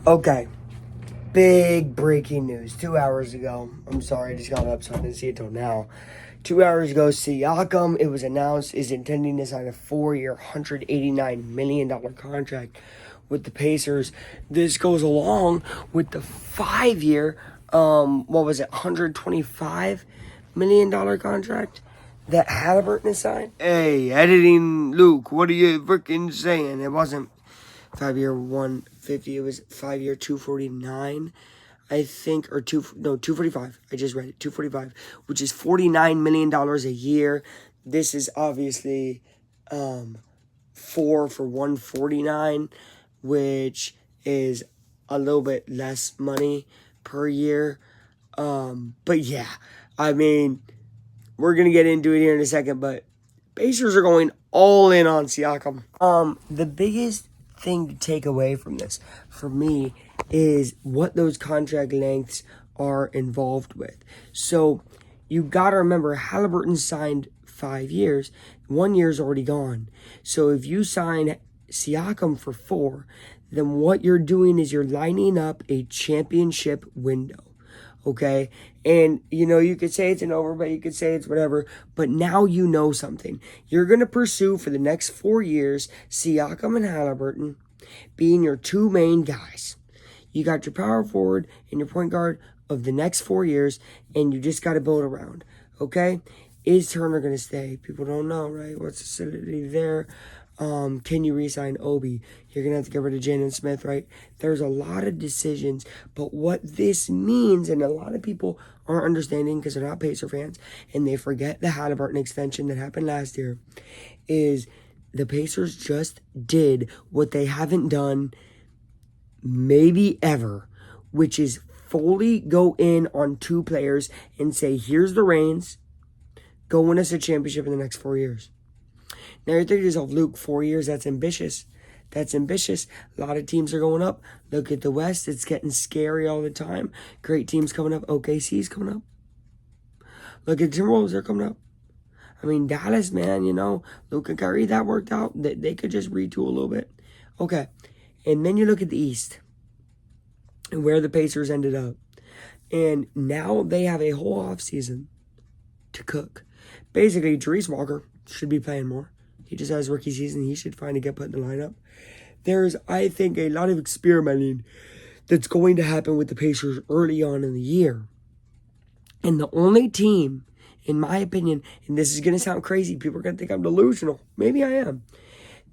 Okay, big breaking news. 2 hours ago, I'm sorry, I just got up, so I didn't see it till now. 2 hours ago, Siakam, it was announced, is intending to sign a 4-year, $189 million contract with the Pacers. This goes along with the 5-year, $125 million contract that Halliburton has signed. Hey, editing Luke, what are you freaking saying? It wasn't 5-year 150, it was 5-year 249, I think, or 245. I just read it, 245, which is $49 million a year. This is obviously 4 for 149, which is a little bit less money per year. But yeah, I mean, we're gonna get into it here in a second, but Pacers are going all in on Siakam. The biggest thing to take away from this, for me, is what those contract lengths are involved with. So you got to remember, Halliburton signed 5 years. 1 year's already gone. So if you sign Siakam for 4, then what you're doing is you're lining up a championship window. Okay, and you could say it's an over, but you could say it's whatever, but now you know something. You're going to pursue for the next 4 years Siakam and Halliburton being your two main guys. You got your power forward and your point guard of the next 4 years, and you just got to build around. Okay, is Turner going to stay? People don't know, right? What's the solidity there? Can you re-sign Obi? You're going to have to get rid of Jalen Smith, right? There's a lot of decisions, but what this means, and a lot of people aren't understanding because they're not Pacer fans, and they forget the Halliburton extension that happened last year, is the Pacers just did what they haven't done maybe ever, which is fully go in on 2 players and say, here's the reins, go win us a championship in the next 4 years. Now you're thinking to yourself, Luke, 4 years, that's ambitious. That's ambitious. A lot of teams are going up. Look at the West. It's getting scary all the time. Great teams coming up. OKC's coming up. Look at Timberwolves, they're coming up. I mean, Dallas, man, Luke and Kyrie, that worked out. They could just retool a little bit. Okay. And then you look at the East and where the Pacers ended up. And now they have a whole offseason to cook. Basically, Therese Walker should be playing more. He just has rookie season. He should finally get put in the lineup. There's, I think, a lot of experimenting that's going to happen with the Pacers early on in the year. And the only team, in my opinion, and this is going to sound crazy, people are going to think I'm delusional. Maybe I am.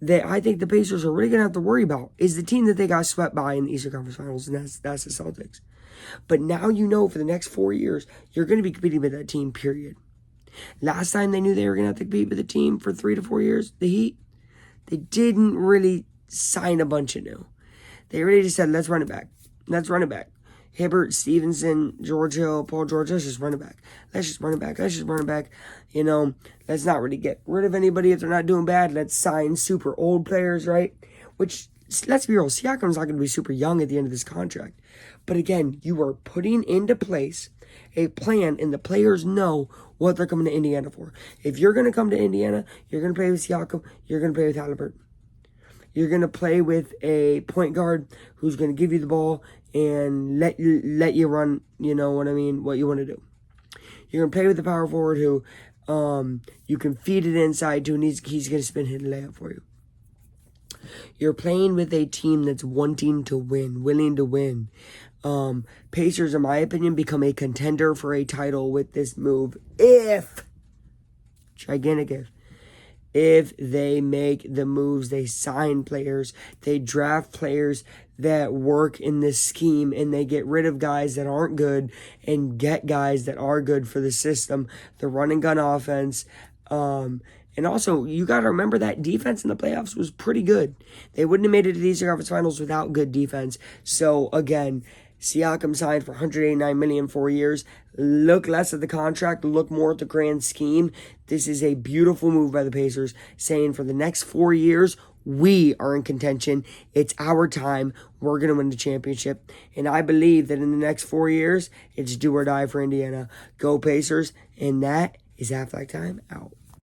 That I think the Pacers are really going to have to worry about is the team that they got swept by in the Eastern Conference Finals, and that's the Celtics. But now for the next 4 years, you're going to be competing with that team, period. Last time they knew they were going to have to compete with the team for 3 to 4 years, the Heat, they didn't really sign a bunch of new. They really just said, let's run it back. Let's run it back. Hibbert, Stevenson, George Hill, Paul George, let's just run it back. Let's just run it back. Let's just run it back. Let's not really get rid of anybody if they're not doing bad. Let's sign super old players, right? Which, let's be real, Siakam's not going to be super young at the end of this contract. But again, you are putting into place a plan, and the players know what they're coming to Indiana for. If you're going to come to Indiana, you're going to play with Siakam, you're going to play with Halliburton. You're going to play with a point guard who's going to give you the ball and let you run, what you want to do. You're going to play with the power forward who you can feed it inside to, and he's going to spin hit a layup for you. You're playing with a team that's wanting to win, willing to win. Pacers, in my opinion, become a contender for a title with this move if they make the moves, they sign players, they draft players that work in this scheme, and they get rid of guys that aren't good and get guys that are good for the system, the run and gun offense. And also, you got to remember that defense in the playoffs was pretty good. They wouldn't have made it to the Eastern Conference Finals without good defense. So, again, Siakam signed for $189 million 4 years. Look less at the contract, look more at the grand scheme. This is a beautiful move by the Pacers, saying for the next 4 years, we are in contention. It's our time. We're going to win the championship. And I believe that in the next 4 years, it's do or die for Indiana. Go Pacers. And that is Half Time out.